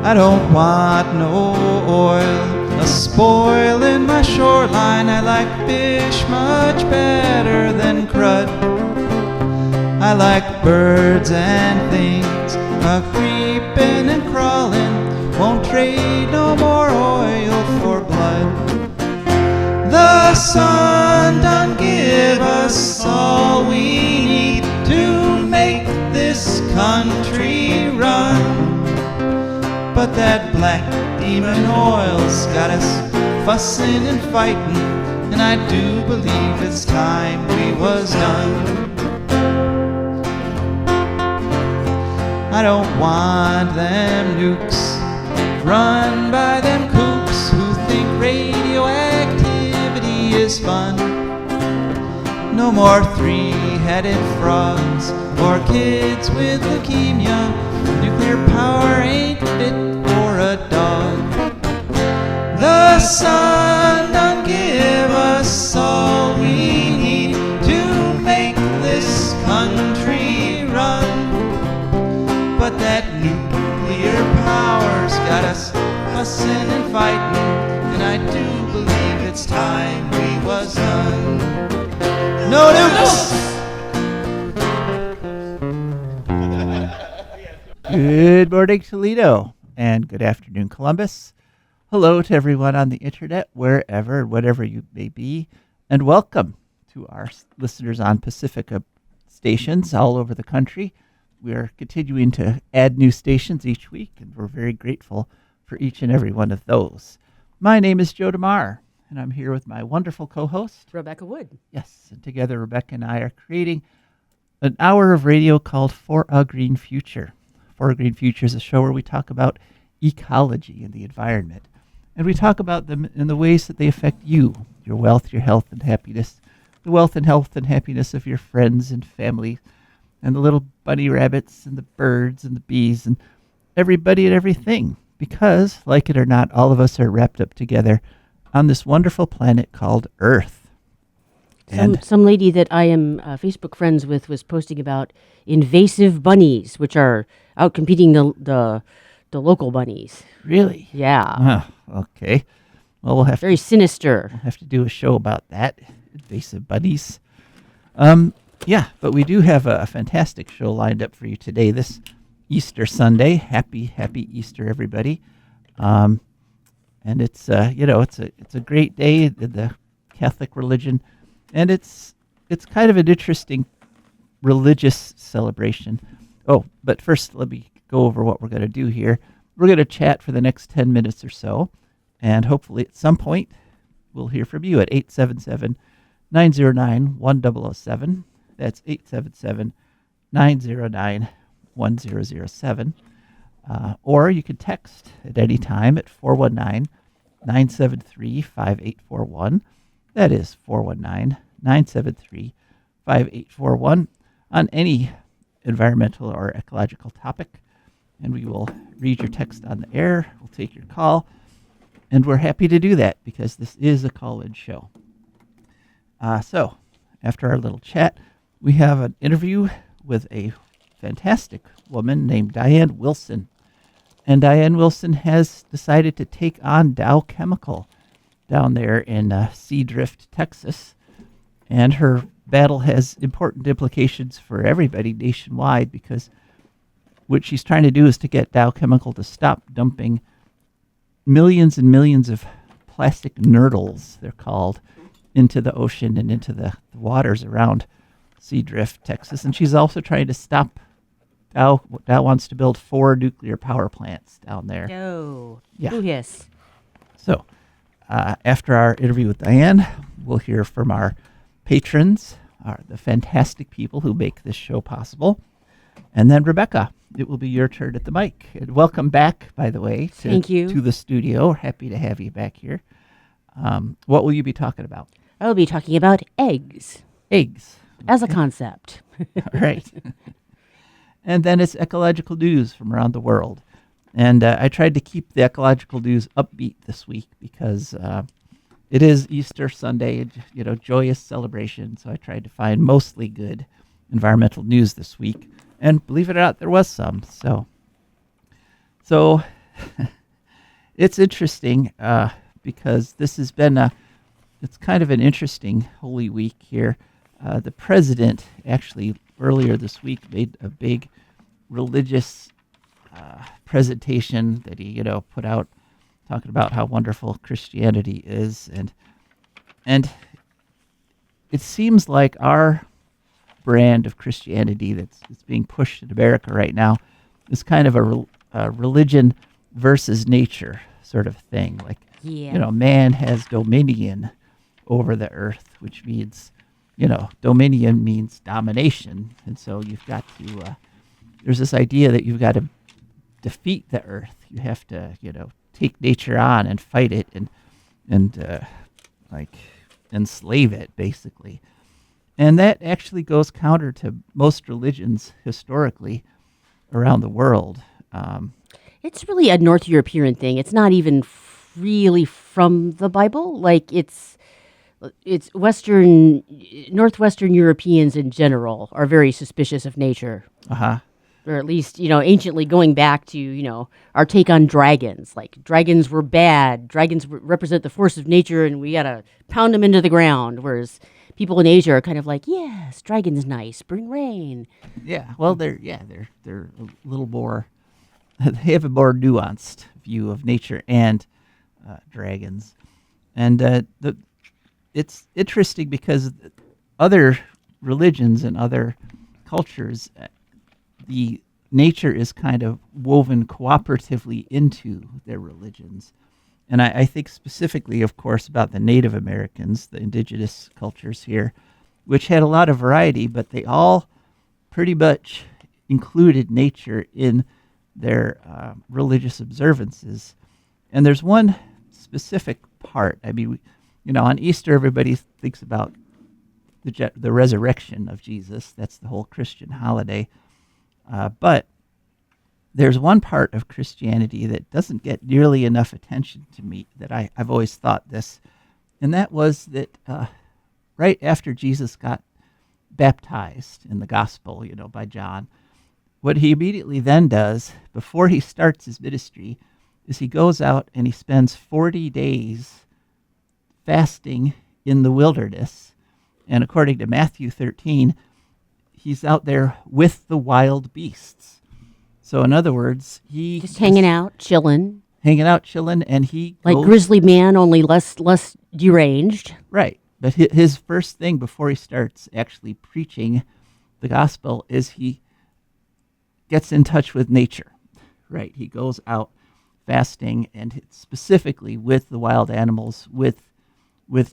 I don't want no oil spoiling my shoreline. I like fish much better than crud. I like birds and things creeping and crawling. Won't trade no more oil for blood. The sun done give us all we need to make this country run. But that black demon oil's got us fussing and fighting, and I do believe it's time we was done. I don't want them nukes run by them kooks who think radioactivity is fun. No more three-headed frogs or kids with leukemia. Nuclear power ain't fit for a dog. The sun done give us all we need to make this country run. But that nuclear power's got us fussing and fighting, and I do believe it's time we was done. No nukes! Good morning, Toledo, and good afternoon, Columbus. Hello to everyone on the internet, wherever and whatever you may be, and welcome to our listeners on Pacifica stations all over the country. We are continuing to add new stations each week, and we're very grateful for each and every one of those. My name is Joe DeMare, and I'm here with my wonderful co-host, Rebecca Wood. Yes, and together Rebecca and I are creating an hour of radio called For a Green Future. For a Green Future is a show where we talk about ecology and the environment. And we talk about them in the ways that they affect you, your wealth, your health, and happiness, the wealth and health and happiness of your friends and family, and the little bunny rabbits and the birds and the bees and everybody and everything. Because, like it or not, all of us are wrapped up together on this wonderful planet called Earth. And Some lady that I am Facebook friends with was posting about invasive bunnies, which are out competing the local bunnies. really? Yeah. Okay. Well, we'll have Very sinister. to do a show about that. Invasive bunnies. Yeah, but we do have a fantastic show lined up for you today, this Easter Sunday. Happy Easter, everybody. And it's it's a great day in the Catholic religion, and it's kind of an interesting religious celebration. Oh, but first let me go over what we're going to do here. We're going to chat for the next 10 minutes or so, and hopefully at some point we'll hear from you at 877-909-1007. That's 877-909-1007. Or you can text at any time at 419-973-5841. That is 419-973-5841 on any environmental or ecological topic. And we will read your text on the air. We'll take your call. And we're happy to do that because this is a call-in show. So after our little chat, we have an interview with a fantastic woman named Diane Wilson. And Diane Wilson has decided to take on Dow Chemical down there in Seadrift, Texas. And her battle has important implications for everybody nationwide because what she's trying to do is to get Dow Chemical to stop dumping millions and millions of plastic nurdles, they're called, into the ocean and into the waters around Seadrift, Texas. And she's also trying to stop Dow wants to build 4 nuclear power plants down there. Oh. Yeah. Oh, yes. So after our interview with Diane, we'll hear from our patrons, the fantastic people who make this show possible. And then Rebecca, it will be your turn at the mic. And welcome back, by the way, Thank you. to the studio. Happy to have you back here. What will you be talking about? I will be talking about eggs Eggs. as a concept. All right. And then it's ecological news from around the world. And I tried to keep the ecological news upbeat this week because it is Easter Sunday, joyous celebration. So I tried to find mostly good environmental news this week. And believe it or not, there was some. So It's interesting because this has been it's kind of an interesting Holy Week here. The president actually earlier this week made a big religious presentation that he put out, talking about how wonderful Christianity is, and it seems like our brand of Christianity that's being pushed in America right now is kind of a religion versus nature sort of thing. Like, Yeah. man has dominion over the earth, which means, dominion means domination. And so you've got to, there's this idea that you've got to defeat the earth. You have to, take nature on and fight it and like enslave it, basically. And that actually goes counter to most religions historically around the world. It's really a North European thing. It's not even really from the Bible. Like it's Northwestern Europeans in general are very suspicious of nature. Uh-huh. Or at least, anciently going back to, our take on dragons. Like, dragons were bad. Dragons represent the force of nature, and we got to pound them into the ground. Whereas people in Asia are kind of like, yes, dragons nice, bring rain. Yeah. Well, they're a little more, they have a more nuanced view of nature and dragons. And it's interesting because other religions and other cultures, the nature is kind of woven cooperatively into their religions. And I think specifically, of course, about the Native Americans, the indigenous cultures here, which had a lot of variety, but they all pretty much included nature in their religious observances. And there's one specific part. I mean, on Easter, everybody thinks about the resurrection of Jesus. That's the whole Christian holiday. But there's one part of Christianity that doesn't get nearly enough attention to me, that I've always thought this, and that was that right after Jesus got baptized in the gospel, by John, what he immediately then does, before he starts his ministry, is he goes out and he spends 40 days fasting in the wilderness. And according to Matthew 13, he's out there with the wild beasts. So in other words, he Just hanging out, chilling. And he Like goes, grizzly man, only less deranged. right. But his first thing before he starts actually preaching the gospel is he gets in touch with nature. Right. He goes out fasting, and specifically with the wild animals, with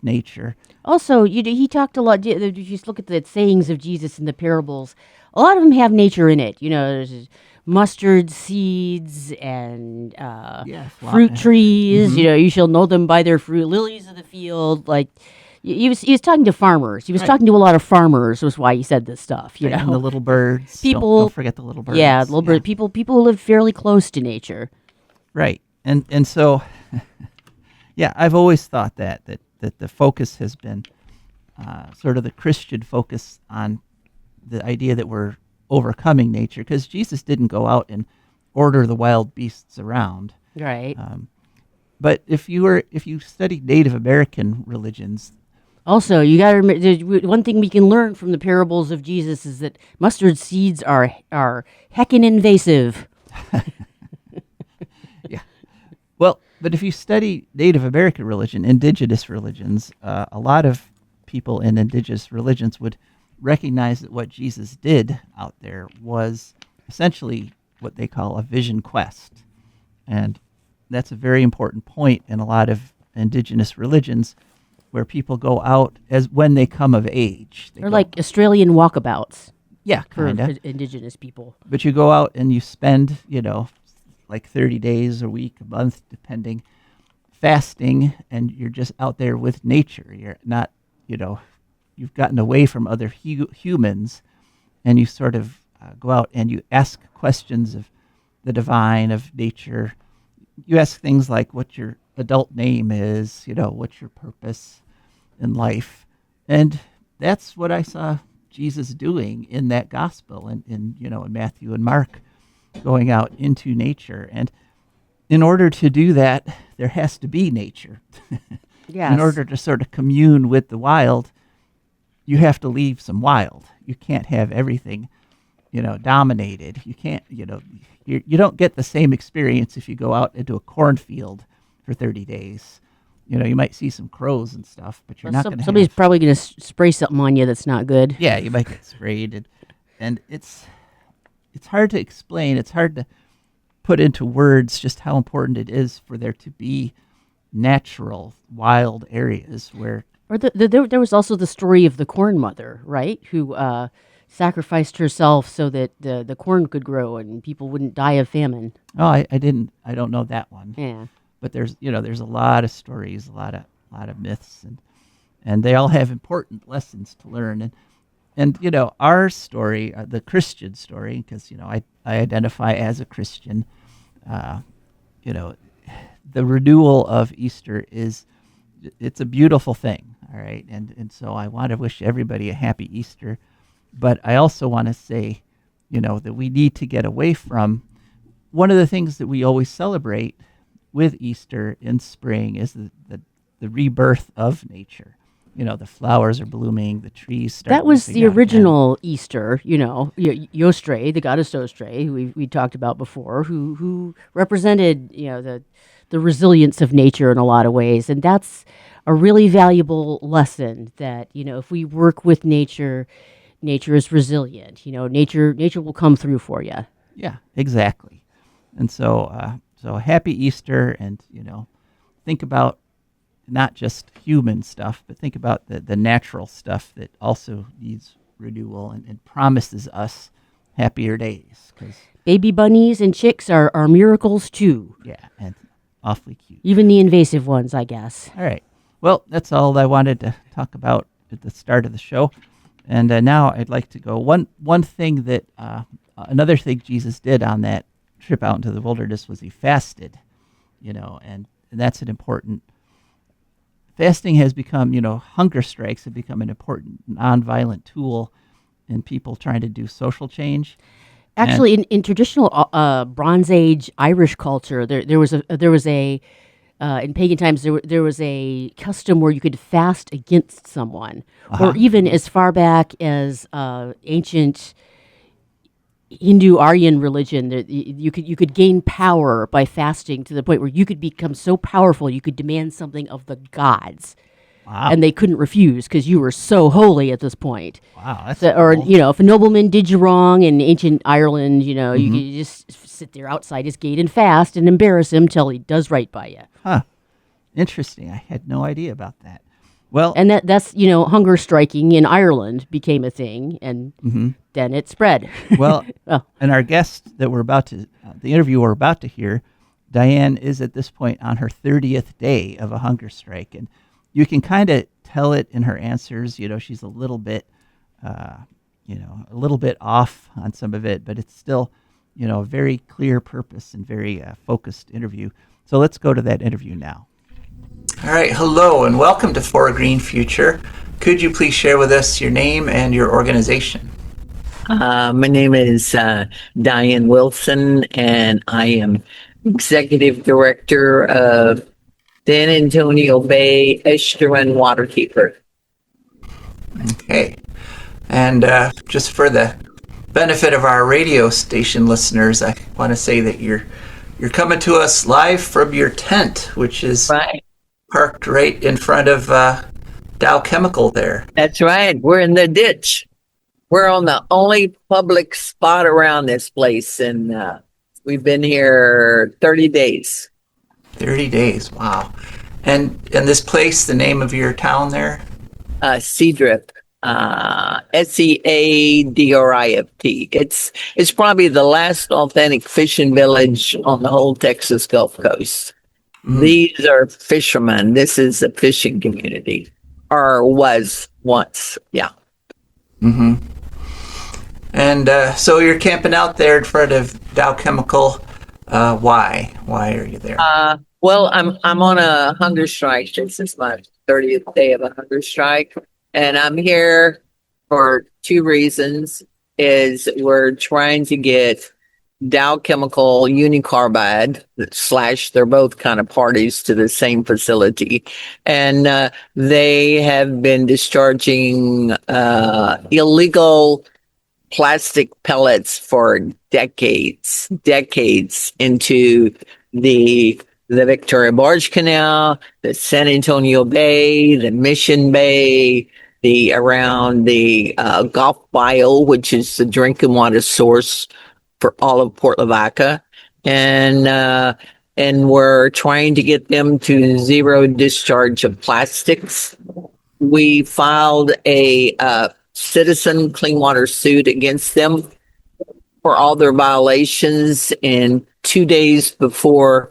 nature. Also, he talked a lot. If you look at the sayings of Jesus in the parables, a lot of them have nature in it. There's mustard seeds and fruit trees. Mm-hmm. You shall know them by their fruit. Lilies of the field. Like he was talking to farmers. He was Right. talking to a lot of farmers. Was why he said this stuff. And the little birds. People- Don't forget the little birds. Yeah, little bird. People who live fairly close to nature. Right. And so, yeah, I've always thought that the focus has been sort of the Christian focus on the idea that we're overcoming nature, because Jesus didn't go out and order the wild beasts around. Right. But if you study Native American religions, Also, you got to remember, one thing we can learn from the parables of Jesus is that mustard seeds are heckin' invasive. yeah. Well, but if you study Native American religion, indigenous religions, a lot of people in indigenous religions would recognize that what Jesus did out there was essentially what they call a vision quest. And that's a very important point in a lot of indigenous religions, where people go out as when they come of age. They're like Australian walkabouts yeah, for kind of. indigenous people. But you go out and you spend, like 30 days, a week, a month, depending, fasting, and you're just out there with nature. You're not, you've gotten away from other humans, and you sort of go out and you ask questions of the divine, of nature. You ask things like what your adult name is, what's your purpose in life. And that's what I saw Jesus doing in that gospel, and in Matthew and Mark, going out into nature. And in order to do that, there has to be nature. Yes. In order to sort of commune with the wild, you have to leave some wild. You can't have everything, dominated. You can't, you don't get the same experience if you go out into a cornfield for 30 days. You might see some crows and stuff, but you're not going to. Somebody's probably going to spray something on you that's not good. Yeah, you might get sprayed, and it's hard to explain. It's hard to put into words just how important it is for there to be natural wild areas where. Or there was also the story of the corn mother, right? Who sacrificed herself so that the corn could grow and people wouldn't die of famine. Oh, I don't know that one. Yeah. But there's a lot of stories, a lot of myths, and they all have important lessons to learn. And our story, the Christian story, because I identify as a Christian. The renewal of Easter it's a beautiful thing, all right. And so I want to wish everybody a happy Easter, but I also want to say, that we need to get away from one of the things that we always celebrate with Easter in spring is the rebirth of nature. The flowers are blooming, the trees start. That was the moving out original Easter, Yostre, the goddess Yostre, who we talked about before, who represented, the resilience of nature in a lot of ways. And that's a really valuable lesson that, if we work with nature, nature is resilient. Nature will come through for you. Yeah, exactly. And so happy Easter, and think about not just human stuff, but think about the natural stuff that also needs renewal and promises us happier days. 'Cause, Baby bunnies and chicks are miracles too. yeah, and awfully cute. Even the invasive ones, I guess. All right. Well, that's all I wanted to talk about at the start of the show. And now I'd like to go one thing that another thing Jesus did on that trip out into the wilderness was he fasted, and that's an important. Fasting has become, hunger strikes have become an important nonviolent tool in people trying to do social change. Actually, in traditional Bronze Age Irish culture, there was a in pagan times there was a custom where you could fast against someone, or even as far back as ancient Hindu Aryan religion, you could gain power by fasting to the point where you could become so powerful you could demand something of the gods. Wow. And they couldn't refuse because you were so holy at this point. Wow, that's Or cool. if a nobleman did you wrong in ancient Ireland, you could just sit there outside his gate and fast and embarrass him till he does right by you. Huh. Interesting. I had no idea about that. Well, And that's hunger striking in Ireland became a thing, and then it spread. well, Oh. and our guest that the interview we're about to hear, Diane, is at this point on her 30th day of a hunger strike, and you can kind of tell it in her answers. She's a little bit, a little bit off on some of it, but it's still, a very clear purpose and very focused interview. So let's go to that interview now. All right. Hello, and welcome to For a Green Future. Could you please share with us your name and your organization? My name is Diane Wilson, and I am Executive Director of San Antonio Bay Estuarine Waterkeeper. Okay. And just for the benefit of our radio station listeners, I want to say that you're coming to us live from your tent, which is Right. parked right in front of Dow Chemical there. That's right. We're in the ditch. We're on the only public spot around this place, and we've been here 30 days. 30 days. Wow. And this place, the name of your town there? Seadrift, Seadrift. It's probably the last authentic fishing village on the whole Texas Gulf Coast. These are fishermen. This is a fishing community, or was once. Yeah. Mm-hmm. And so you're camping out there in front of Dow Chemical. Why? Why are you there? Well, I'm on a hunger strike. This is my 30th day of a hunger strike, and I'm here for two reasons. Is we're trying to get Dow Chemical Unicarbide / they're both kind of parties to the same facility, and they have been discharging illegal plastic pellets for decades into the Victoria Barge Canal, the San Antonio Bay, the Mission Bay, around the Gulf Bio, which is the drinking water source for all of Port Lavaca, and we're trying to get them to zero discharge of plastics. We filed a citizen clean water suit against them for all their violations, and 2 days before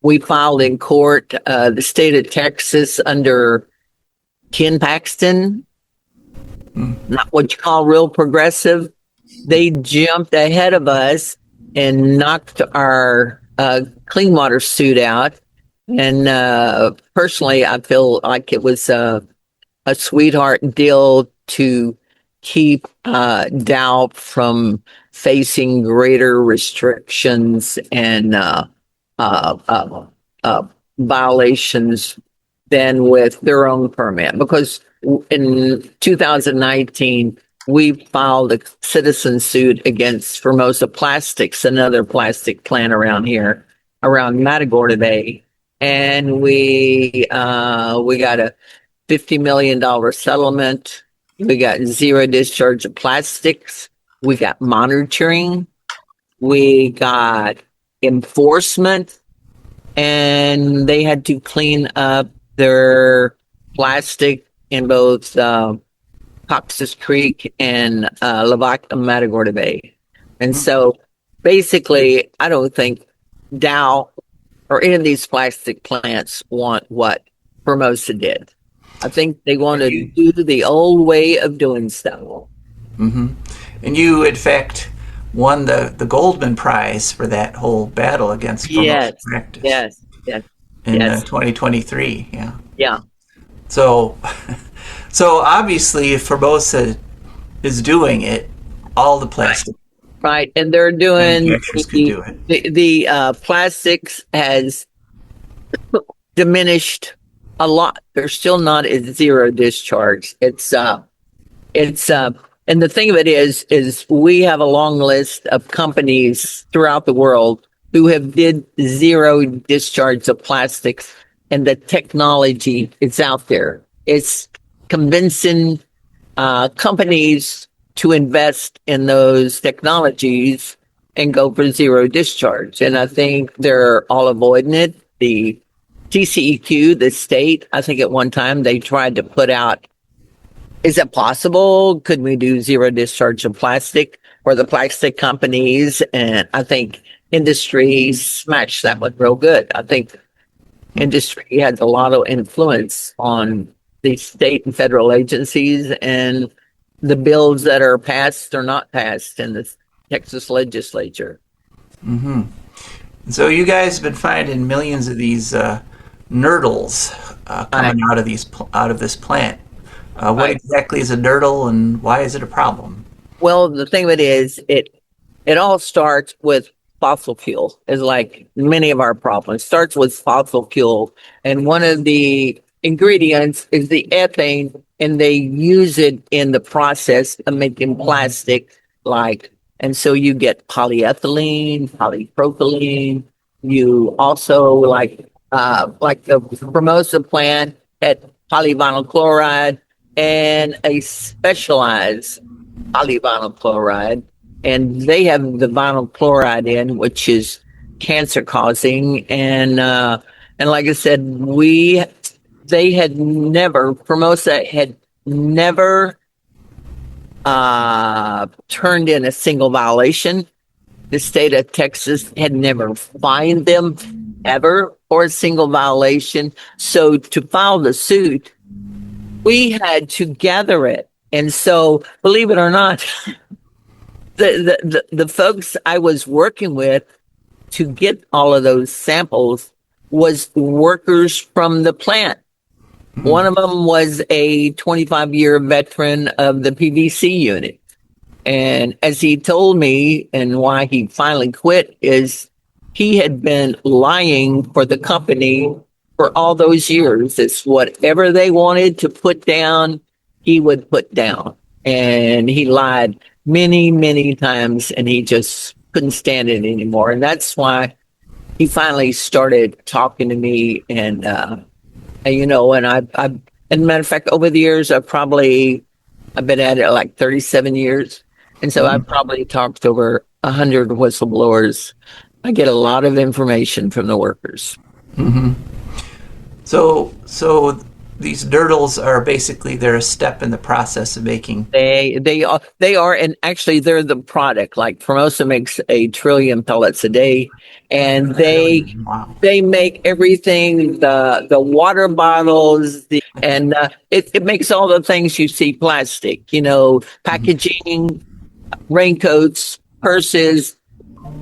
we filed in court, the state of Texas under Ken Paxton, not what you call real progressive, they jumped ahead of us and knocked our clean water suit out. And personally, I feel like it was a sweetheart deal to keep Dow from facing greater restrictions and violations than with their own permit. Because in 2019, we filed a citizen suit against Formosa Plastics, another plastic plant around here, around Matagorda Bay, and we got a $50 million settlement. We got zero discharge of plastics. We got monitoring. We got enforcement, and they had to clean up their plastic in both Cox's Creek and Lavaca Matagorda Bay. And so basically, I don't think Dow or any of these plastic plants want what Formosa did. I think they want to do the old way of doing stuff. Mm-hmm. And you, in fact, won the Goldman Prize for that whole battle against Formosa practice. Yes. In 2023, yeah. Yeah. So obviously, if Formosa is doing it, all the plastic right, and they're doing manufacturers could do it. The plastics has diminished a lot. They're still not at zero discharge. It's and the thing of it is we have a long list of companies throughout the world who have did zero discharge of plastics, and the technology is out there. It's convincing companies to invest in those technologies and go for zero discharge. And I think they're all avoiding it. The TCEQ, the state, I think at one time they tried to put out, is it possible? Could we do zero discharge of plastic for the plastic companies? And I think industry smashed that one real good. I think industry has a lot of influence on the state and federal agencies, and the bills that are passed or not passed in the Texas legislature. Mm-hmm. So you guys have been finding millions of these nurdles coming out of this plant. What exactly is a nurdle, and why is it a problem? Well, the thing of it is, it all starts with fossil fuel. Is like many of our problems. It starts with fossil fuel, and one of the ingredients is the ethane, and they use it in the process of making plastic. And so you get polyethylene, polypropylene. You also like the Formosa plant had polyvinyl chloride and a specialized polyvinyl chloride, and they have the vinyl chloride in, which is cancer causing. And like I said, Formosa had never turned in a single violation. The state of Texas had never fined them ever for a single violation. So to file the suit, we had to gather it. And so, believe it or not, the folks I was working with to get all of those samples was workers from the plant. One of them was a 25-year veteran of the PVC unit. And as he told me, and why he finally quit, is he had been lying for the company for all those years. It's whatever they wanted to put down, he would put down. And he lied many, many times, and he just couldn't stand it anymore. And that's why he finally started talking to me. And you know, and as a matter of fact, over the years, I've been at it like 37 years. And so I've probably talked to over 100 whistleblowers. I get a lot of information from the workers. So these nurdles are basically, they're a step in the process of making. They are, and actually they're the product. Like Formosa makes 1 trillion pellets a day, and Wow. they make everything, the water bottles, it makes all the things you see plastic, you know, packaging, raincoats, purses,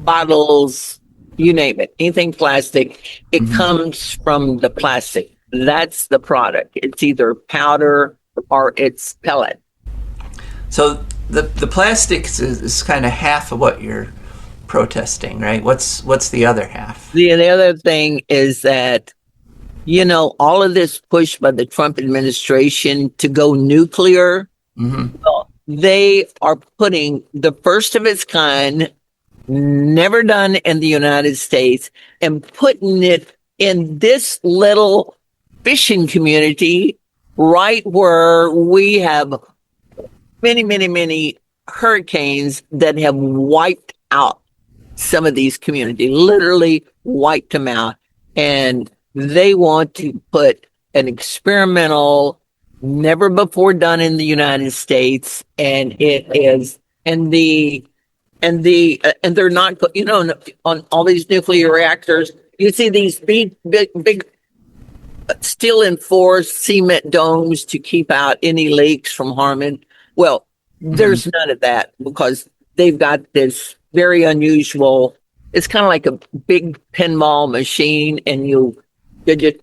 bottles, you name it, anything plastic, it comes from the plastic. That's the product. It's either powder or it's pellet. So the plastics is kind of half of what you're protesting, right? What's the other half? The other thing is that, you know, all of this push by the Trump administration to go nuclear, well, they are putting the first of its kind, never done in the United States, and putting it in this little fishing community right where we have many, many, many hurricanes that have wiped out some of these communities, literally wiped them out. And they want to put an experimental, never before done in the United States. And it is, and they're not, you know, on all these nuclear reactors, you see these big steel enforced cement domes to keep out any leaks from harming. Well, there's none of that because they've got this very unusual, it's kind of like a big pinball machine, and you just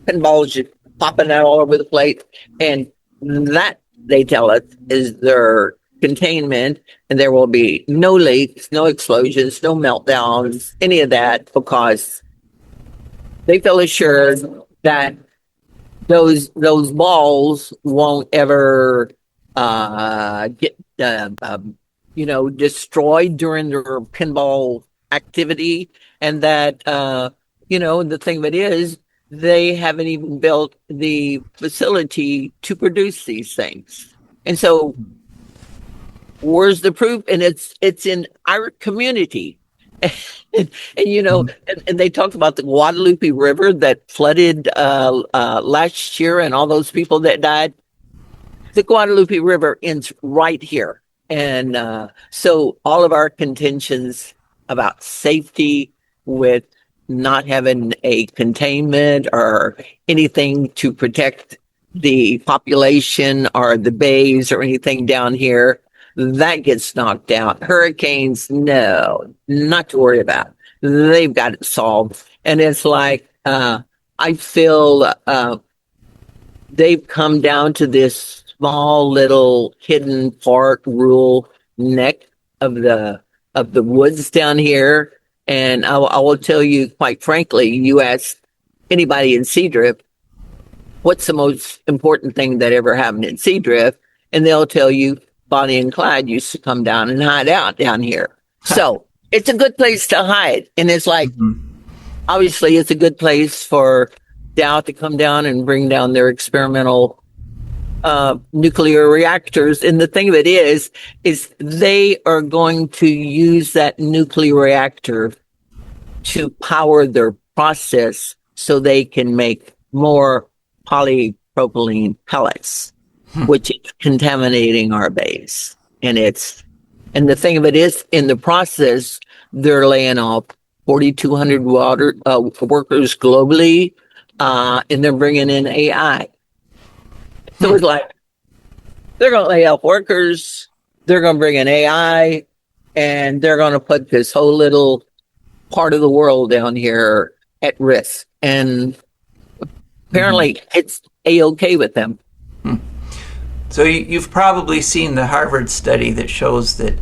pinballs just popping out all over the place. And that, they tell us, is their containment, and there will be no leaks, no explosions, no meltdowns, any of that, because they feel assured that those balls won't ever get you know, destroyed during their pinball activity, and that you know, the thing of it is, they haven't even built the facility to produce these things. And so where's the proof? And it's in our community. And you know, and they talked about the Guadalupe River that flooded last year, and all those people that died. The Guadalupe River ends right here. And so all of our contentions about safety with not having a containment or anything to protect the population or the bays or anything down here, that gets knocked out. Hurricanes, no, not to worry about. They've got it solved. And it's like, I feel they've come down to this small little hidden part, rural neck of the woods down here. And I will tell you, quite frankly, you ask anybody in Seadrift, what's the most important thing that ever happened in Seadrift? And they'll tell you, Bonnie and Clyde used to come down and hide out down here. So it's a good place to hide. And it's like, obviously it's a good place for Dow to come down and bring down their experimental nuclear reactors. And the thing of it is they are going to use that nuclear reactor to power their process so they can make more polypropylene pellets, which is contaminating our base. And the thing of it is, in the process, they're laying off 4,200 workers globally, and they're bringing in AI. So it's like, they're going to lay off workers, they're going to bring in AI, and they're going to put this whole little part of the world down here at risk. And apparently it's A-okay with them. So you've probably seen the Harvard study that shows that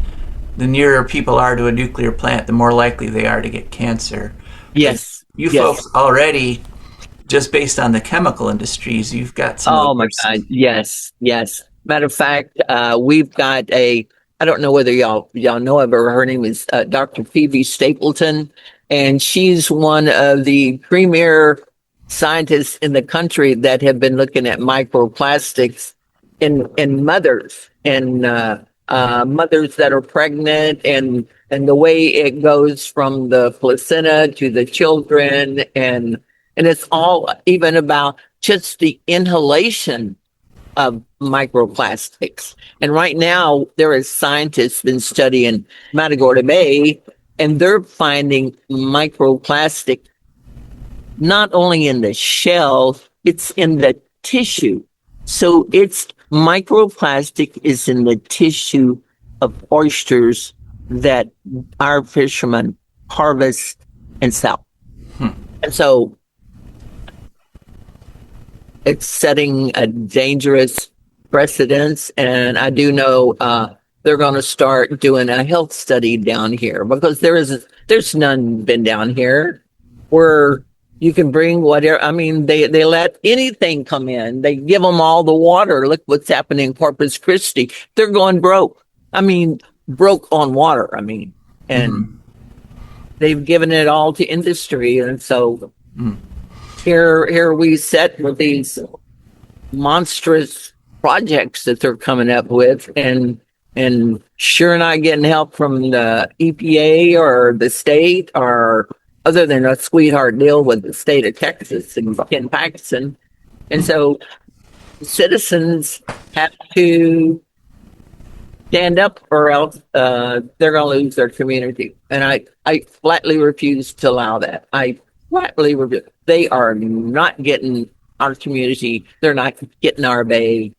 the nearer people are to a nuclear plant, the more likely they are to get cancer. Yes. You Yes. folks already, just based on the chemical industries, you've got some of Oh the my worst. God. Yes. Yes. Matter of fact, we've got I don't know whether y'all know of her. Her name is Dr. Phoebe Stapleton, and she's one of the premier scientists in the country that have been looking at microplastics in mothers and mothers that are pregnant and the way it goes from the placenta to the children and it's all even about just the inhalation of microplastics. And right now, there is scientists been studying Matagorda Bay, and they're finding microplastic not only in the shell, it's in the tissue. So it's microplastic is in the tissue of oysters that our fishermen harvest and sell. And so it's setting a dangerous precedence. And I do know they're going to start doing a health study down here because there's none been down here where you can bring whatever. I mean, they let anything come in. They give them all the water. Look what's happening in Corpus Christi. They're going broke. I mean, broke on water. I mean, and they've given it all to industry. And so here we sit with these monstrous projects that they're coming up with and sure not getting help from the EPA or the state or other than a sweetheart deal with the state of Texas and Ken Paxton. And so citizens have to stand up or else they're going to lose their community. And I flatly refuse to allow that. I flatly refuse. They are not getting our community. They're not getting our bay.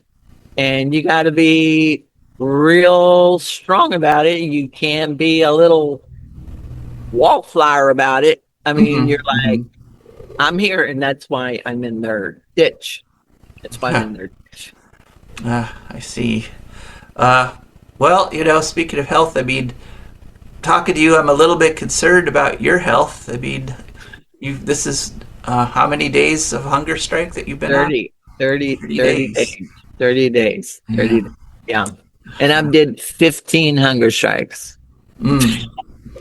And you got to be real strong about it. You can't be a little wallflower about it. I mean, you're like, I'm here, and that's why I'm in their ditch. That's why I'm in their ditch. I see. Well, speaking of health, I mean, talking to you, I'm a little bit concerned about your health. I mean, this is how many days of hunger strike that you've been 30 days. 30 days. Yeah. 30 days. Yeah. And I did 15 hunger strikes.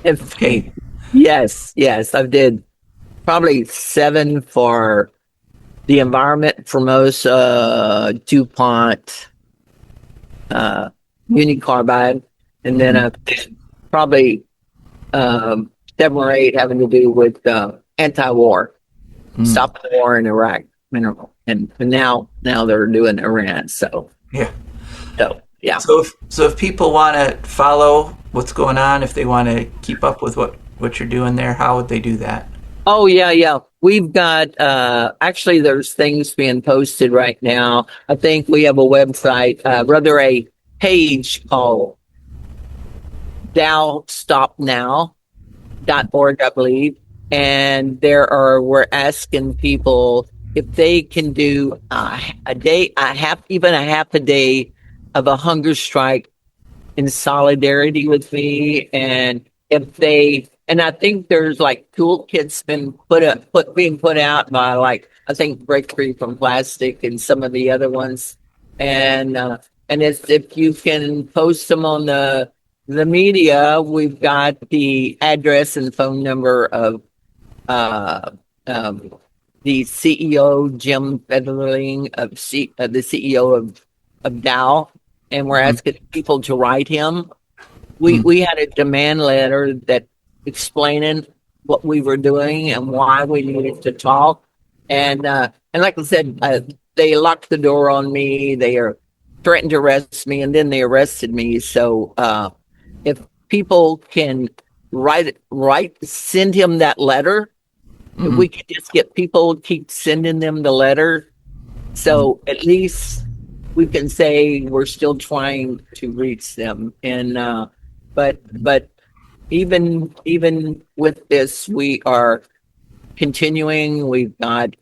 Okay. Yes. I did probably 7 for the environment, Formosa, DuPont, Unicarbide, and then I probably 7 or 8 having to do with anti-war, stopping the war in Iraq, and now they're doing Iran. So Yeah. yeah. So if people want to follow what's going on, if they want to keep up with what you're doing there, how would they do that? Oh yeah. We've got actually there's things being posted right now. I think we have a website, rather a page called dowstopnow.org, I believe. And we're asking people if they can do a day, even a half a day of a hunger strike in solidarity with me. And and I think there's like toolkits being put out by I think Break Free from Plastic and some of the other ones. And it's, if you can post them on the media, we've got the address and phone number of the CEO, Jim Federling, the CEO of Dow, and we're asking people to write him. We had a demand letter that explaining what we were doing and why we needed to talk. And like I said, they locked the door on me. They are threatened to arrest me, and then they arrested me. So if people can send him that letter. If we could just get people to keep sending them the letter, so at least we can say we're still trying to reach them. And but even with this, we are continuing. We're going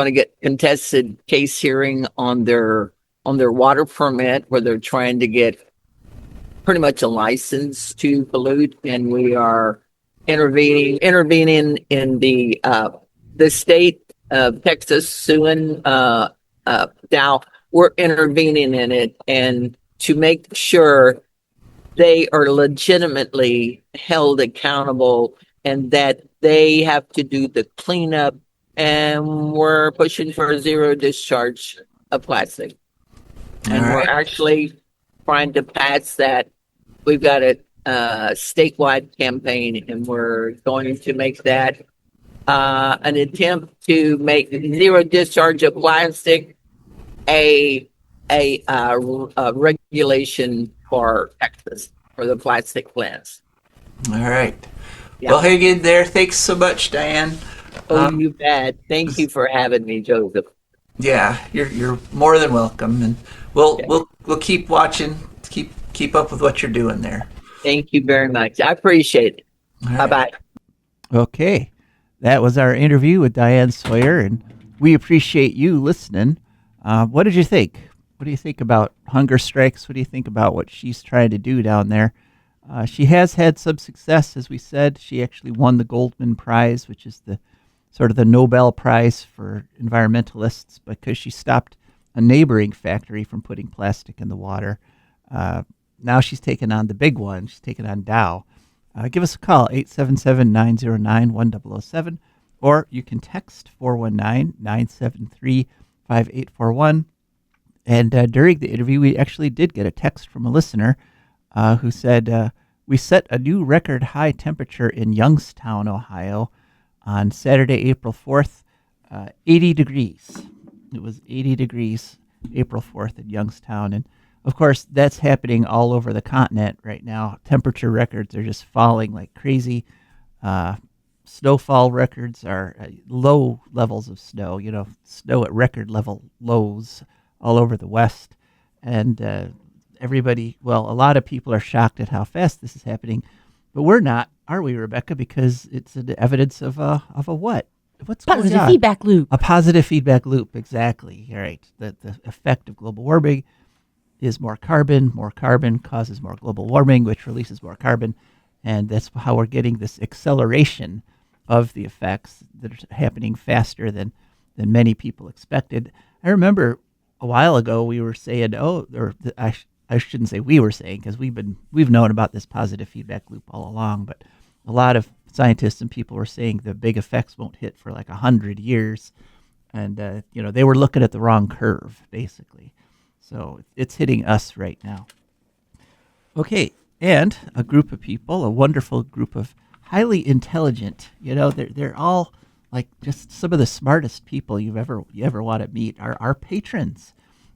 to get contested case hearing on their on their water permit where they're trying to get pretty much a license to pollute, and we are intervening in the state of Texas suing Dow. We're intervening in it and to make sure they are legitimately held accountable and that they have to do the cleanup. And we're pushing for a zero discharge of plastic. And All we're right. actually trying to pass that. We've got a statewide campaign, and we're going to make that an attempt to make zero discharge of plastic a regulation for Texas for the plastic plants. All right. Yeah. Well, hey, good there. Thanks so much, Diane. Oh, you bet. Thank you for having me, Joseph. Yeah, you're more than welcome, and we'll Okay. we'll keep watching, keep up with what you're doing there. Thank you very much. I appreciate it. All Bye right. bye. Okay. That was our interview with Diane Sawyer, and we appreciate you listening. What did you think? What do you think about hunger strikes? What do you think about what she's trying to do down there? She has had some success, as we said. She actually won the Goldman Prize, which is the sort of the Nobel Prize for environmentalists, because she stopped a neighboring factory from putting plastic in the water. Now she's taken on the big one. She's taken on Dow. Give us a call, 877-909-1007, or you can text 419-973-5841. And during the interview, we actually did get a text from a listener who said, we set a new record high temperature in Youngstown, Ohio on Saturday, April 4th, 80 degrees. It was 80 degrees April 4th in Youngstown. And of course, that's happening all over the continent right now. Temperature records are just falling like crazy. Snowfall records are low levels of snow, snow at record level lows all over the West. And everybody, a lot of people are shocked at how fast this is happening. But we're not, are we, Rebecca? Because it's an evidence of a what? What's going Positive on? feedback loop. A positive feedback loop, exactly. All right. The effect of global warming is more carbon. More carbon causes more global warming, which releases more carbon. And that's how we're getting this acceleration of the effects that are happening faster than many people expected. I remember a while ago we were saying, I shouldn't say we were saying, because we've known about this positive feedback loop all along, but a lot of scientists and people were saying the big effects won't hit for like 100 years. And, they were looking at the wrong curve, basically. So it's hitting us right now. Okay, and a group of people, a wonderful group of highly intelligent, they're all like just some of the smartest people you ever want to meet are our patrons.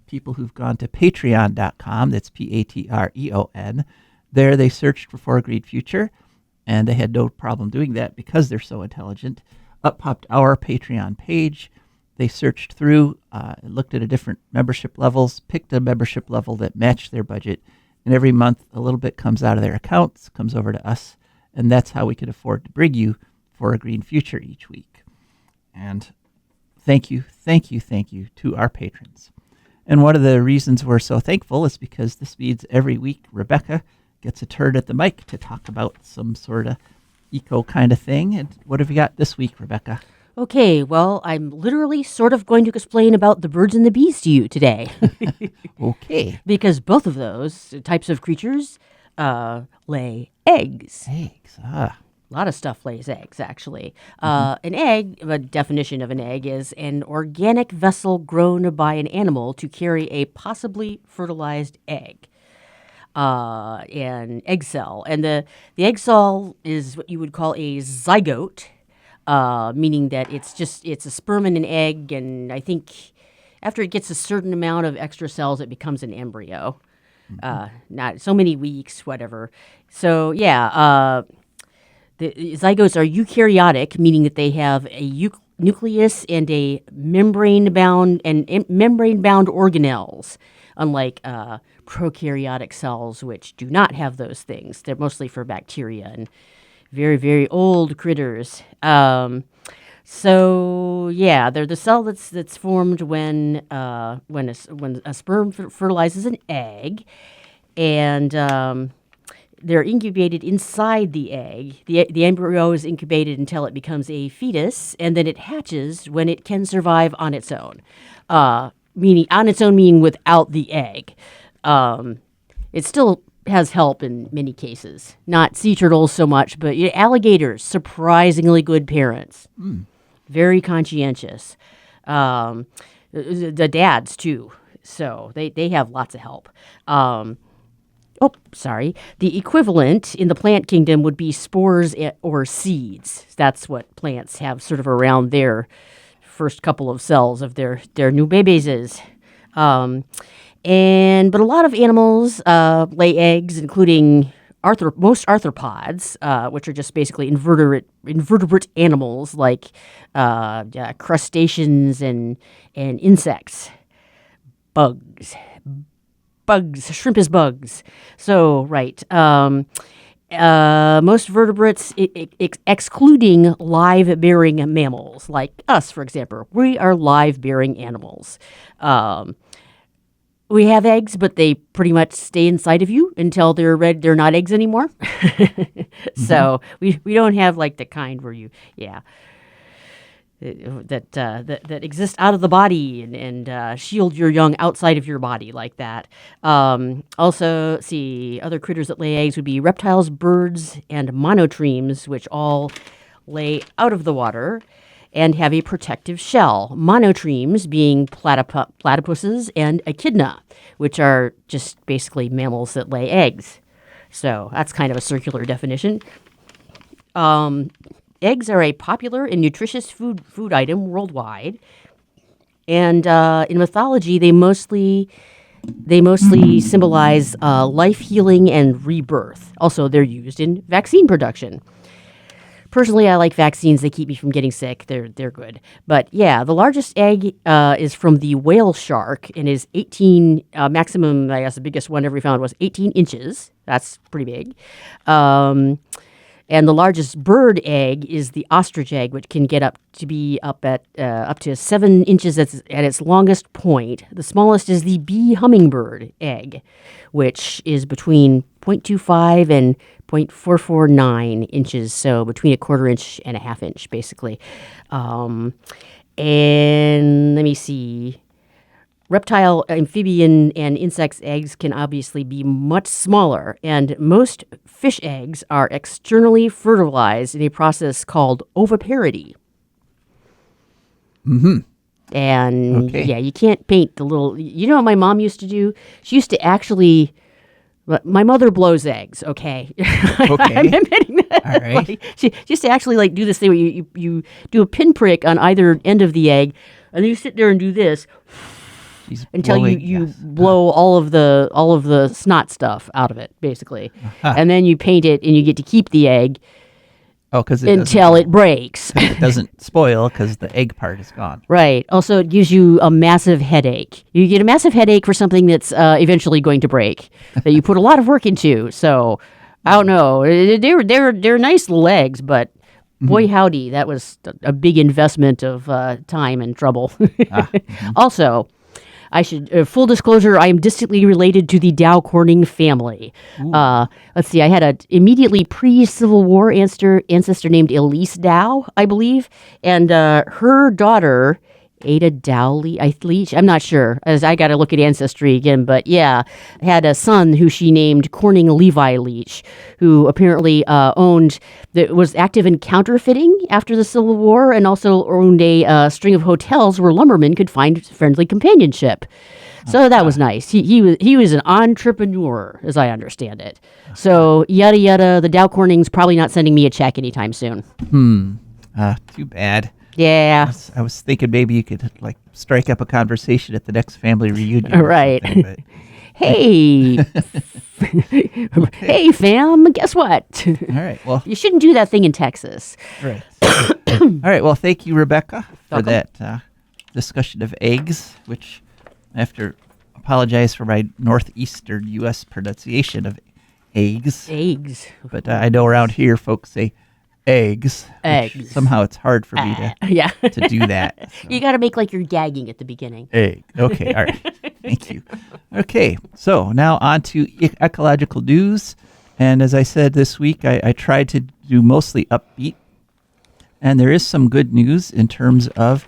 People who've gone to patreon.com, that's Patreon. There they searched for For a Green Future, and they had no problem doing that because they're so intelligent. Up popped our Patreon page. They searched through, looked at different membership levels, picked a membership level that matched their budget, and every month a little bit comes out of their accounts, comes over to us, and that's how we can afford to bring you For a Green Future each week. And thank you to our patrons. And one of the reasons we're so thankful is because this means every week Rebecca gets a turn at the mic to talk about some sort of eco kind of thing. And what have you got this week, Rebecca? Okay, well, I'm literally sort of going to explain about the birds and the bees to you today. Okay. Because both of those types of creatures lay eggs. Eggs. A lot of stuff lays eggs, actually. An egg, the definition of an egg is an organic vessel grown by an animal to carry a possibly fertilized egg. An egg cell. And the egg cell is what you would call a zygote, meaning that it's a sperm and an egg, and I think after it gets a certain amount of extra cells, it becomes an embryo. Not so many weeks, whatever. So, the zygotes are eukaryotic, meaning that they have a nucleus and a membrane-bound organelles, unlike prokaryotic cells, which do not have those things. They're mostly for bacteria and very, very old critters. So yeah, they're the cell that's formed when a sperm fertilizes an egg, and they're incubated inside the egg. The embryo is incubated until it becomes a fetus, and then it hatches when it can survive on its own. Meaning without the egg. It still has help in many cases. Not sea turtles so much, but alligators, surprisingly good parents. Very conscientious. The dads, too. So they have lots of help. The equivalent in the plant kingdom would be spores or seeds. That's what plants have sort of around their first couple of cells of their new babies is. But a lot of animals lay eggs, including most arthropods, which are just basically invertebrate animals like crustaceans and insects, bugs, shrimp is bugs. So, right. Most vertebrates, excluding live-bearing mammals, like us, for example. We are live-bearing animals. We have eggs, but they pretty much stay inside of you until they're red. They're not eggs anymore. So we don't have like the kind where that exist out of the body and shield your young outside of your body like that. Also, other critters that lay eggs would be reptiles, birds, and monotremes, which all lay out of the water and have a protective shell. Monotremes being platypuses and echidna, which are just basically mammals that lay eggs. So that's kind of a circular definition. Eggs are a popular and nutritious food item worldwide, and in mythology, they mostly symbolize life healing and rebirth. Also, they're used in vaccine production. Personally, I like vaccines. They keep me from getting sick. They're good. But yeah, the largest egg is from the whale shark and is 18 maximum. I guess the biggest one ever found was 18 inches. That's pretty big. And the largest bird egg is the ostrich egg, which can get up to 7 inches at its longest point. The smallest is the bee hummingbird egg, which is between 0.25 and 0.449 inches, so between a quarter inch and a half inch, basically. And let me see. Reptile, amphibian, and insects' eggs can obviously be much smaller, and most fish eggs are externally fertilized in a process called oviparity. And you can't paint the little. You know what my mom used to do? She used to actually. My mother blows eggs. Okay. I'm admitting that. All right. Like, she used to actually do this thing where you do a pinprick on either end of the egg, and then you sit there and do this. Until you blow all of the snot stuff out of it, basically, and then you paint it, and you get to keep the egg. Until it breaks. It doesn't spoil because the egg part is gone. Right. Also, it gives you a massive headache. You get a massive headache for something that's eventually going to break that you put a lot of work into. So I don't know. They're nice little eggs, but. Boy, howdy, that was a big investment of time and trouble. Also. I should, full disclosure, I am distantly related to the Dow Corning family. Let's see, I had an immediately pre-Civil War ancestor named Elise Dow, I believe, and her daughter, Ada Dow Leach, I'm not sure, as I got to look at ancestry again, but yeah, had a son who she named Corning Levi Leach, who apparently was active in counterfeiting after the Civil War and also owned a string of hotels where lumbermen could find friendly companionship. So that was nice. He was an entrepreneur, as I understand it. So yada yada, the Dow Corning's probably not sending me a check anytime soon. Too bad. Yeah. I was thinking maybe you could strike up a conversation at the next family reunion. Right. But... Hey. Hey, fam, guess what? All right. Well, you shouldn't do that thing in Texas. Right. All right. Well, thank you, Rebecca, for Welcome. that discussion of eggs, which I have to apologize for my northeastern U.S. pronunciation of eggs. Eggs. But I know around here folks say eggs. which Eggs. Somehow it's hard for me Yeah. to do that. So. You got to make like you're gagging at the beginning. Egg. Okay. All right. Thank you. Okay. So now on to ecological news. And as I said this week, I tried to do mostly upbeat. And there is some good news in terms of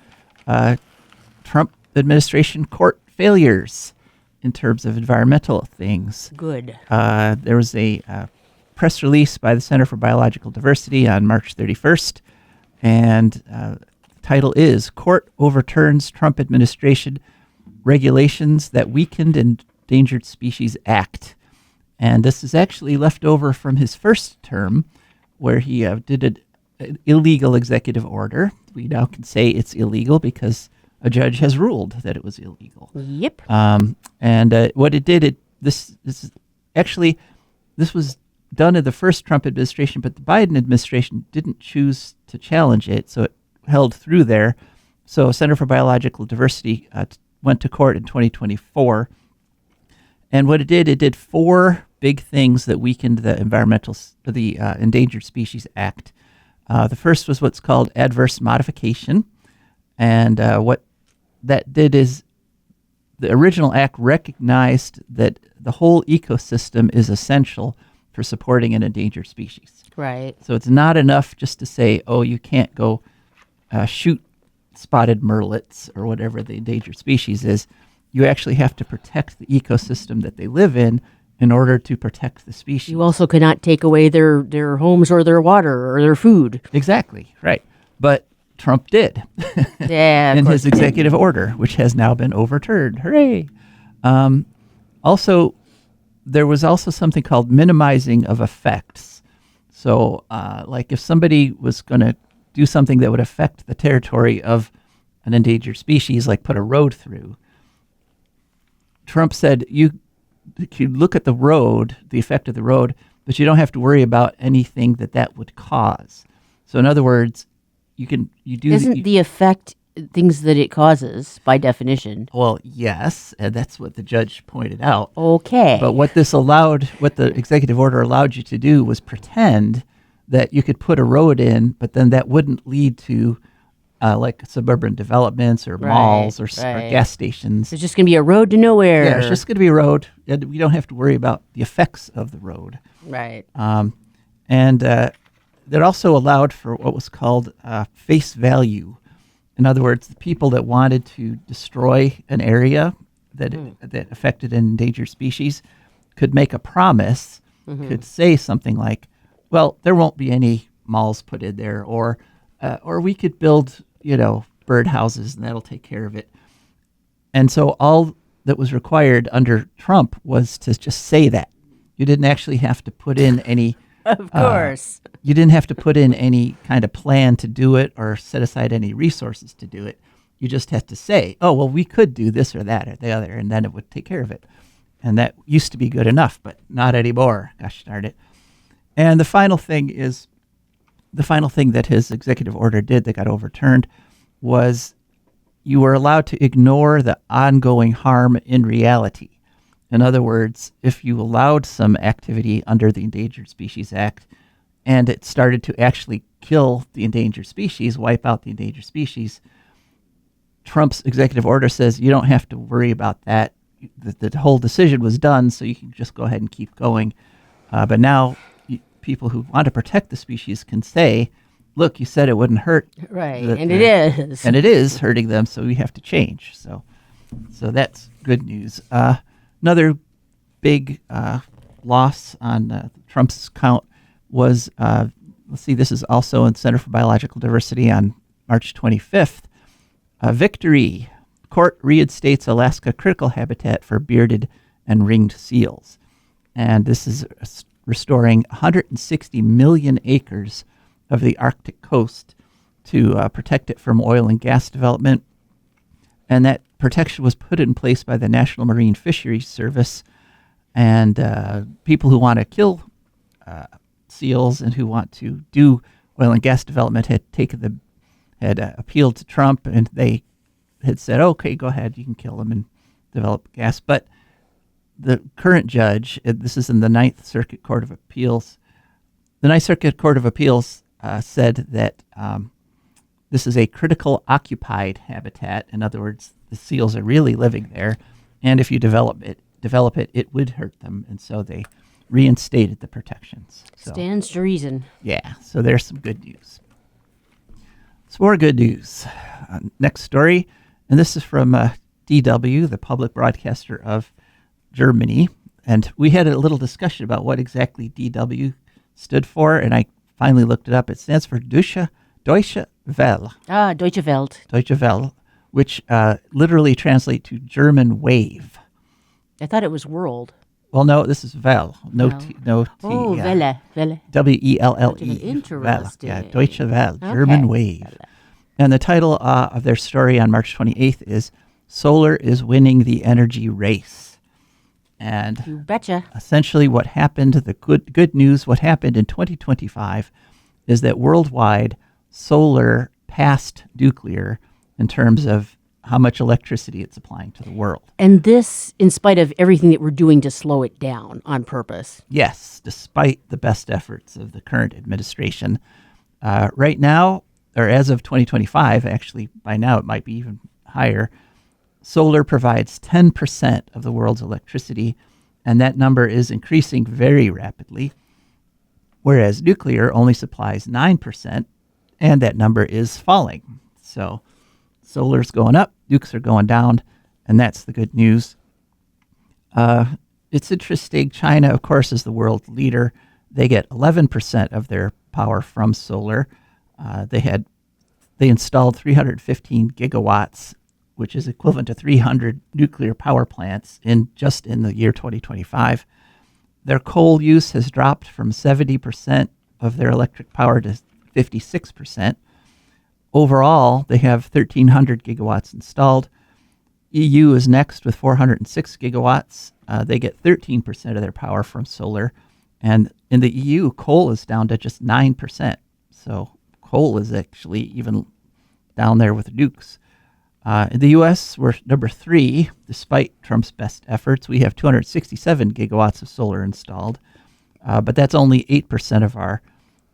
Trump administration court failures in terms of environmental things. Good. There was a press release by the Center for Biological Diversity on March 31st. And the title is Court Overturns Trump Administration Regulations That Weakened Endangered Species Act. And this is actually left over from his first term, where he did an illegal executive order. We now can say it's illegal because a judge has ruled that it was illegal. Yep. And what it did, this was done in the first Trump administration, but the Biden administration didn't choose to challenge it, so it held through there. So Center for Biological Diversity went to court in 2024. And what it did 4 big things that weakened the Endangered Species Act. The first was what's called adverse modification. And what that did is the original act recognized that the whole ecosystem is essential for supporting an endangered species. Right. So it's not enough just to say, oh, you can't go shoot spotted murrelets or whatever the endangered species is. You actually have to protect the ecosystem that they live in order to protect the species. You also cannot take away their homes or their water or their food. Exactly, right. But Trump did Yeah. in his executive order, which has now been overturned. Hooray! Also, there was also something called minimizing of effects. So, like if somebody was going to do something that would affect the territory of an endangered species, like put a road through, Trump said you look at the road, the effect of the road, but you don't have to worry about anything that would cause. So in other words, Isn't the effect things that it causes by definition? Well, yes, and that's what the judge pointed out. Okay. But what the executive order allowed you to do was pretend that you could put a road in, but then that wouldn't lead to like suburban developments or malls or gas stations. It's just going to be a road to nowhere. Yeah, it's just going to be a road. And we don't have to worry about the effects of the road. Right. And that also allowed for what was called face value. In other words, the people that wanted to destroy an area that affected an endangered species could make a promise, could say something like, well, there won't be any malls put in there, or we could build, bird houses and that'll take care of it. And so all that was required under Trump was to just say that. You didn't actually have to put in any... Of course. You didn't have to put in any kind of plan to do it or set aside any resources to do it. You just have to say, oh, well, we could do this or that or the other, and then it would take care of it. And that used to be good enough, but not anymore. Gosh darn it. And the final thing that his executive order did that got overturned was you were allowed to ignore the ongoing harm in reality. In other words, if you allowed some activity under the Endangered Species Act and it started to actually kill the endangered species, wipe out the endangered species, Trump's executive order says you don't have to worry about that. The whole decision was done, so you can just go ahead and keep going. But now people who want to protect the species can say, look, you said it wouldn't hurt. Right, and it is. And it is hurting them, so we have to change. So that's good news. Another big loss on Trump's count was, this is also in Center for Biological Diversity on March 25th. Victory. Court reinstates Alaska critical habitat for bearded and ringed seals. And this is restoring 160 million acres of the Arctic coast to protect it from oil and gas development. And that protection was put in place by the National Marine Fisheries Service. And people who want to kill seals and who want to do oil and gas development had appealed to Trump, and they had said, okay, go ahead, you can kill them and develop gas. But the current judge, this is in the Ninth Circuit Court of Appeals, the Ninth Circuit Court of Appeals said that this is a critical occupied habitat. In other words, the seals are really living there, and if you develop it, it would hurt them, and so they reinstated the protections. So, Stands to reason. yeah, so there's some good news. Some more good news. Next story, and this is from DW, the public broadcaster of Germany, and we had a little discussion about what exactly DW stood for, and I finally looked it up. It stands for Deutsche Welle. Ah, Deutsche Welt. Deutsche Welle, which literally translate to German wave. I thought it was world. Well, no, this is Welle. No Welle. T. No T. Oh, yeah. Welle. Welle. Interesting. Yeah, Deutsche Welle, German wave. Welle. And the title of their story on March 28th is Solar is Winning the Energy Race. And You betcha. essentially what happened, the good news, what happened in 2025 is that worldwide solar passed nuclear in terms of how much electricity it's supplying to the world. And this, in spite of everything that we're doing to slow it down on purpose. Yes, despite the best efforts of the current administration. Right now, or as of 2025, actually by now it might be even higher, solar provides 10% of the world's electricity, and that number is increasing very rapidly, whereas nuclear only supplies 9%, and that number is falling. So solar's going up, nukes are going down, and that's the good news. It's interesting. China, of course, is the world leader. They get 11% of their power from solar. They installed 315 gigawatts, which is equivalent to 300 nuclear power plants in the year 2025. Their coal use has dropped from 70% of their electric power to 56%. Overall, they have 1,300 gigawatts installed. EU is next with 406 gigawatts. They get 13% of their power from solar. And in the EU, coal is down to just 9%. So coal is actually even down there with nukes. In the U.S., we're number 3, despite Trump's best efforts. We have 267 gigawatts of solar installed, but that's only 8% of our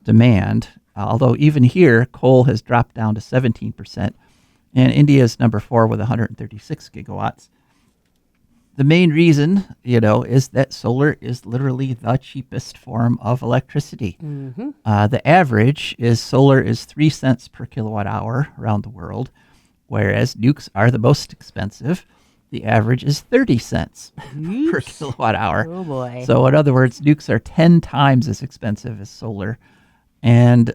demand. Although even here, coal has dropped down to 17%, and India is number 4 with 136 gigawatts. The main reason, is that solar is literally the cheapest form of electricity. Mm-hmm. The average is solar is 3 cents per kilowatt hour around the world, whereas nukes are the most expensive. The average is 30 cents per kilowatt hour. Oh, boy. So in other words, nukes are 10 times as expensive as solar. And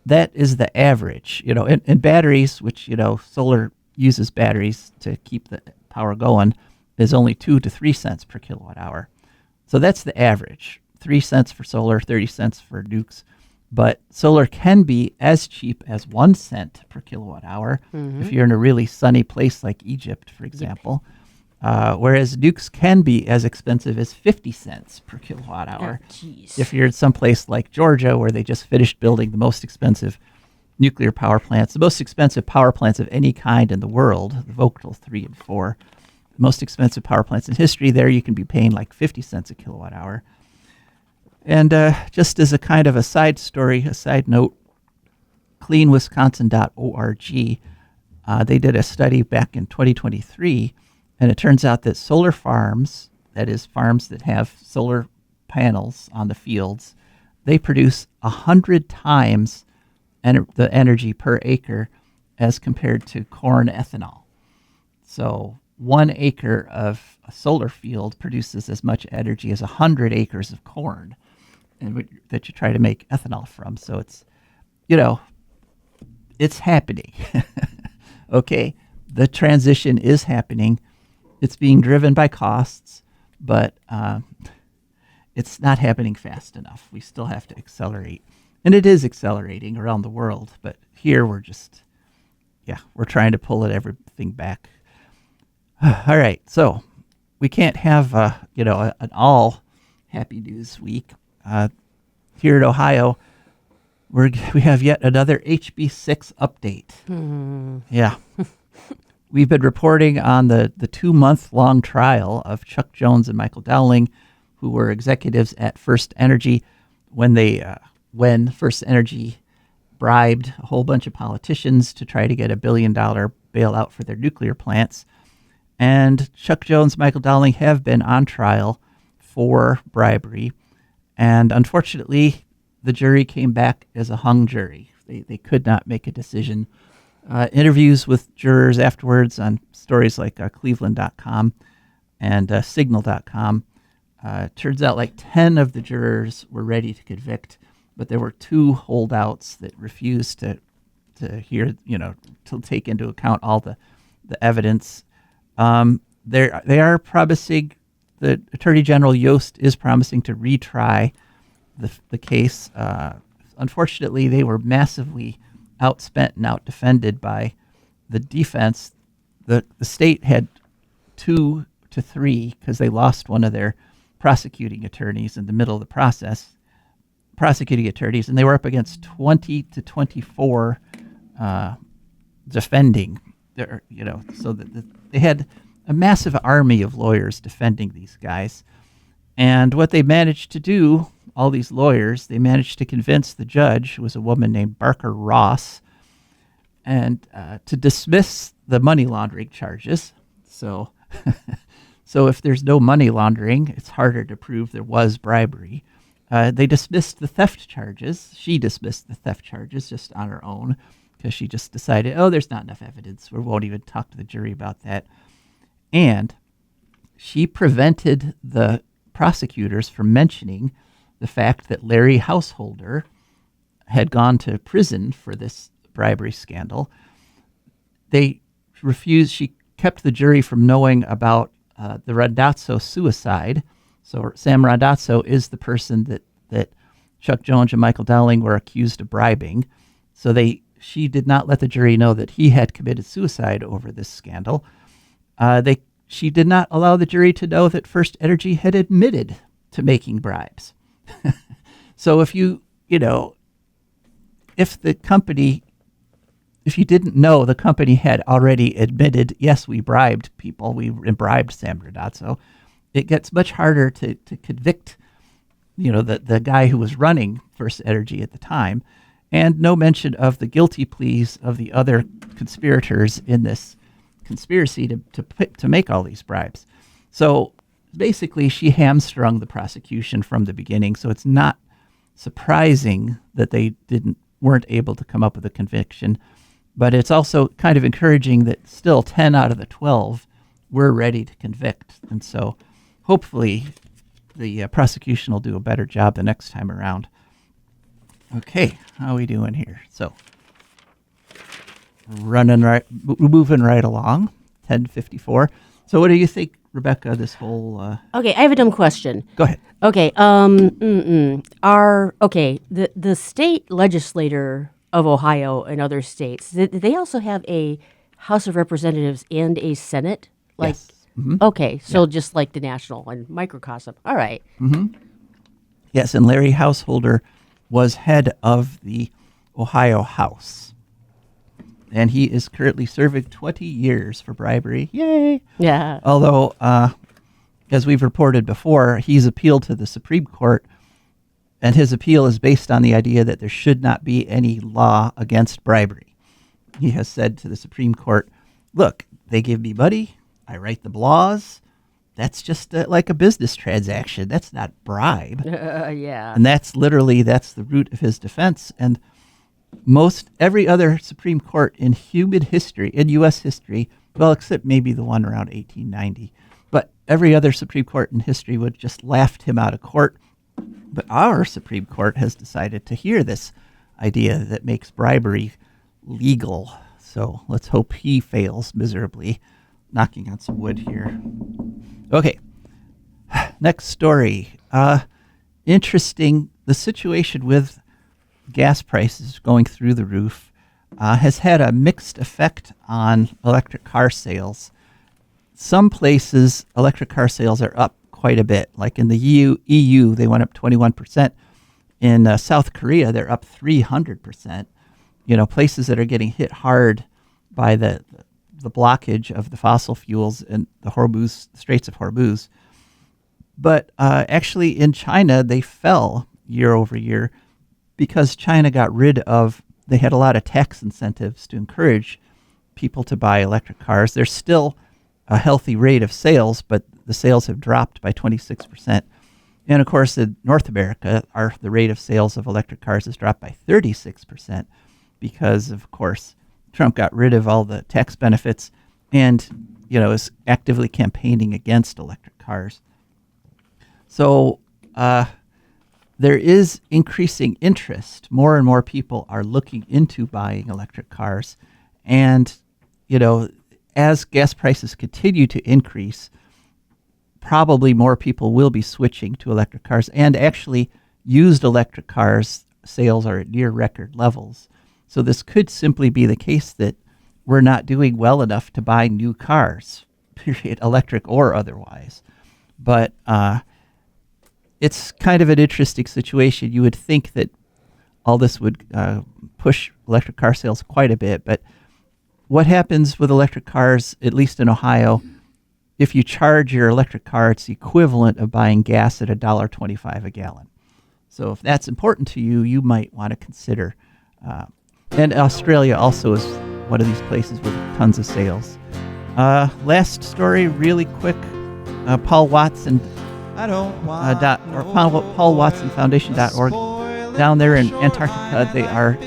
that is the average. In batteries, which, solar uses batteries to keep the power going, is only 2 to 3 cents per kilowatt hour. So that's the average. 3 cents for solar, 30 cents for nukes. But solar can be as cheap as 1 cent per kilowatt hour if you're in a really sunny place like Egypt, for example. Whereas nukes can be as expensive as 50 cents per kilowatt hour if you're in some place like Georgia, where they just finished building the most expensive nuclear power plants, the most expensive power plants of any kind in the world, the Vogtle 3 and 4. The most expensive power plants in history. There you can be paying like 50 cents a kilowatt hour. And just as a kind of a side note, cleanwisconsin.org, they did a study back in 2023, and it turns out that solar farms, that is farms that have solar panels on the fields, they produce 100 times the energy per acre as compared to corn ethanol. So 1 acre of a solar field produces as much energy as 100 acres of corn that you try to make ethanol from. So it's, it's happening. Okay, the transition is happening. It's being driven by costs, but it's not happening fast enough. We still have to accelerate. And it is accelerating around the world, but here we're trying to pull everything back. All right, so we can't have, an all happy news week. Here at Ohio, we have yet another HB6 update. Yeah. We've been reporting on the 2-month-long trial of Chuck Jones and Michael Dowling, who were executives at First Energy, when they when First Energy bribed a whole bunch of politicians to try to get $1 billion bailout for their nuclear plants. And Chuck Jones, Michael Dowling have been on trial for bribery. And unfortunately, the jury came back as a hung jury. They could not make a decision. Interviews with jurors afterwards on stories like Cleveland.com and Signal.com. Turns out like 10 of the jurors were ready to convict, but there were 2 holdouts that refused to hear, to take into account all the evidence. They are promising, the Attorney General Yost is promising to retry the case. Unfortunately, they were massively outspent and outdefended by the defense. The state had 2 to 3 because they lost one of their prosecuting attorneys in the middle of the process. Prosecuting attorneys, and they were up against 20 to 24 defending. So they had a massive army of lawyers defending these guys. And what they managed to do, all these lawyers, they managed to convince the judge, who was a woman named Barker Ross, and to dismiss the money laundering charges. So, so if there's no money laundering, it's harder to prove there was bribery. They dismissed the theft charges. She dismissed the theft charges just on her own because she just decided, there's not enough evidence. We won't even talk to the jury about that. And she prevented the prosecutors from mentioning the fact that Larry Householder had gone to prison for this bribery scandal. They refused. She kept the jury from knowing about the Randazzo suicide. So Sam Randazzo is the person that Chuck Jones and Michael Dowling were accused of bribing. So she did not let the jury know that he had committed suicide over this scandal. She did not allow the jury to know that First Energy had admitted to making bribes. So if if you didn't know the company had already admitted, yes, we bribed people, we bribed Sam Randazzo, it gets much harder to convict, the guy who was running First Energy at the time, and no mention of the guilty pleas of the other conspirators in this conspiracy to make all these bribes. So basically, she hamstrung the prosecution from the beginning. So it's not surprising that they weren't able to come up with a conviction, but it's also kind of encouraging that still 10 out of the 12 were ready to convict, and so hopefully the prosecution will do a better job the next time around. Okay, how are we doing here? So moving right along, 10:54. So what do you think, Rebecca, this whole... Okay, I have a dumb question. Go ahead. Okay, the state legislator of Ohio and other states, they also have a House of Representatives and a Senate? Yes. Mm-hmm. Okay, so just like the national and microcosm. All right. Mm-hmm. Yes, and Larry Householder was head of the Ohio House. And he is currently serving 20 years for bribery. Yay! Yeah. Although, as we've reported before, he's appealed to the Supreme Court, and his appeal is based on the idea that there should not be any law against bribery. He has said to the Supreme Court, look, they give me money, I write the laws, that's just like a business transaction. That's not bribe. Yeah. And that's the root of his defense. And every other Supreme Court in human history, in U.S. history, well, except maybe the one around 1890, but every other Supreme Court in history would just laughed him out of court. But our Supreme Court has decided to hear this idea that makes bribery legal. So let's hope he fails miserably. Knocking on some wood here. Okay, next story. Interesting, the situation with gas prices going through the roof has had a mixed effect on electric car sales. Some places, electric car sales are up quite a bit. Like in the EU, they went up 21%. In South Korea, they're up 300%. Places that are getting hit hard by the blockage of the fossil fuels in the Straits of Hormuz. But actually in China, they fell year over year. because China got rid of, they had a lot of tax incentives to encourage people to buy electric cars. There's still a healthy rate of sales, but the sales have dropped by 26%. And of course, in North America, the rate of sales of electric cars has dropped by 36% because, of course, Trump got rid of all the tax benefits and, is actively campaigning against electric cars. So there is increasing interest. More and more people are looking into buying electric cars. And, as gas prices continue to increase, probably more people will be switching to electric cars. And actually, used electric cars sales are at near record levels. So this could simply be the case that we're not doing well enough to buy new cars, period, electric or otherwise. But it's kind of an interesting situation. You would think that all this would push electric car sales quite a bit. But what happens with electric cars, at least in Ohio, if you charge your electric car, it's the equivalent of buying gas at $1.25 a gallon. So if that's important to you, you might want to consider. And Australia also is one of these places with tons of sales. Last story, really quick. Paul Watson paulwatsonfoundation.org. Down there in Antarctica, they are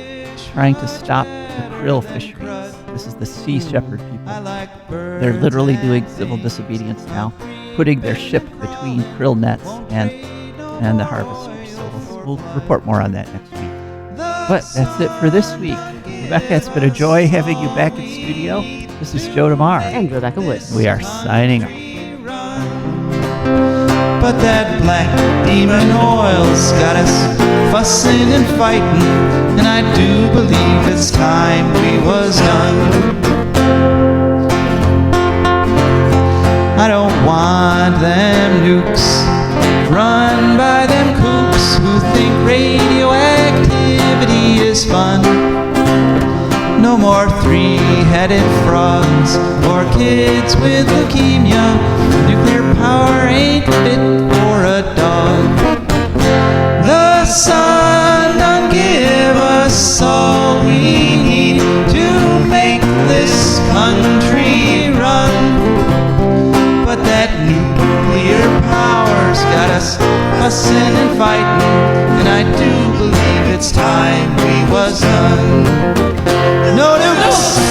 trying to stop the krill fisheries. This is the sea shepherd people. They're literally doing civil disobedience now, putting their ship between krill nets and the harvesters. So we'll report more on that next week. But that's it for this week. Rebecca, it's been a joy having you back in studio. This is Joe DeMare. And Rebecca Woods. We are signing off. But that black demon oil's got us fussing and fighting, and I do believe it's time we was done. I don't want them nukes run by them kooks who think radioactivity is fun. No more three-headed frogs or kids with leukemia. Nuclear power ain't fit for a dog. The sun done give us all we need to make this country run. But that nuclear power's got us fussing and fighting, and I do believe it's time we was done. No nukes!